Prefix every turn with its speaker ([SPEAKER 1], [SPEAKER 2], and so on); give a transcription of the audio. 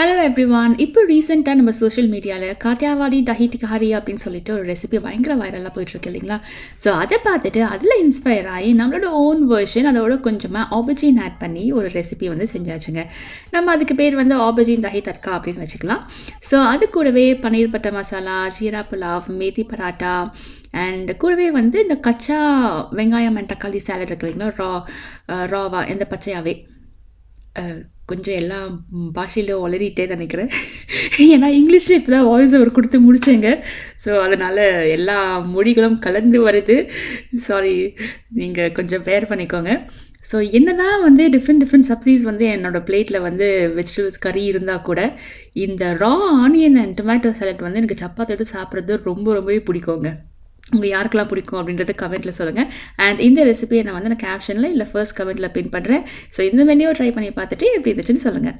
[SPEAKER 1] Hello everyone. இப்போ ரீசெண்டாக நம்ம சோஷியல் மீடியாவில் காத்தியாவாடி தஹி டிகாரி அப்படின்னு சொல்லிட்டு ஒரு ரெசிபி பயங்கர வைரலாக போயிட்டுருக்கு இல்லைங்களா? ஸோ அதை பார்த்துட்டு அதில் இன்ஸ்பயர் ஆகி நம்மளோட ஓன் வெர்ஷன் அதோட கொஞ்சமாக ஆபஜீன் ஆட் பண்ணி ஒரு ரெசிபி வந்து செஞ்சாச்சுங்க. நம்ம அதுக்கு பேர் வந்து ஆபஜீன் தஹி தட்கா அப்படின்னு வச்சுக்கலாம். ஸோ அது கூடவே பன்னீர் பட்டர் மசாலா, ஜீரா புலாவ், மேத்தி பராட்டா அண்ட் கூடவே வந்து இந்த கச்சா வெங்காயம் அண்ட் தக்காளி சாலட் இருக்கு இல்லைங்களா? ராவா இந்த பச்சையாகவே கொஞ்சம் எல்லா பாஷையிலும் உளறிட்டேன்னு நினைக்கிறேன். ஏன்னா இங்கிலீஷில் இப்போ தான் வாய்ஸ் ஓவர் கொடுத்து முடித்தேங்க. ஸோ அதனால் எல்லா மொழிகளும் கலந்து வருது. சாரி, நீங்கள் கொஞ்சம் பேர் பண்ணிக்கோங்க. ஸோ என்ன தான் வந்து டிஃப்ரெண்ட் சப்ஸீஸ் வந்து என்னோடய பிளேட்டில் வந்து வெஜிடபிள்ஸ் கறி இருந்தால் கூட இந்த ரா ஆனியன் அண்ட் டொமேட்டோ சாலட் வந்து எனக்கு சப்பாத்தியோடு சாப்பிட்றது ரொம்பவே பிடிக்குங்க. உங்கள் யாருக்கெல்லாம் பிடிக்கும் அப்படின்றத கமெண்ட்டில் சொல்லுங்கள். அண்ட் இந்த ரெசிபியை நான் கேப்ஷனில் இல்லை ஃபர்ஸ்ட் கமெண்ட்டில் பின் பண்ணுறேன். ஸோ இந்த மெனுவை ட்ரை பண்ணி பார்த்துட்டு எப்படி இருந்துச்சுன்னு சொல்லுங்கள்.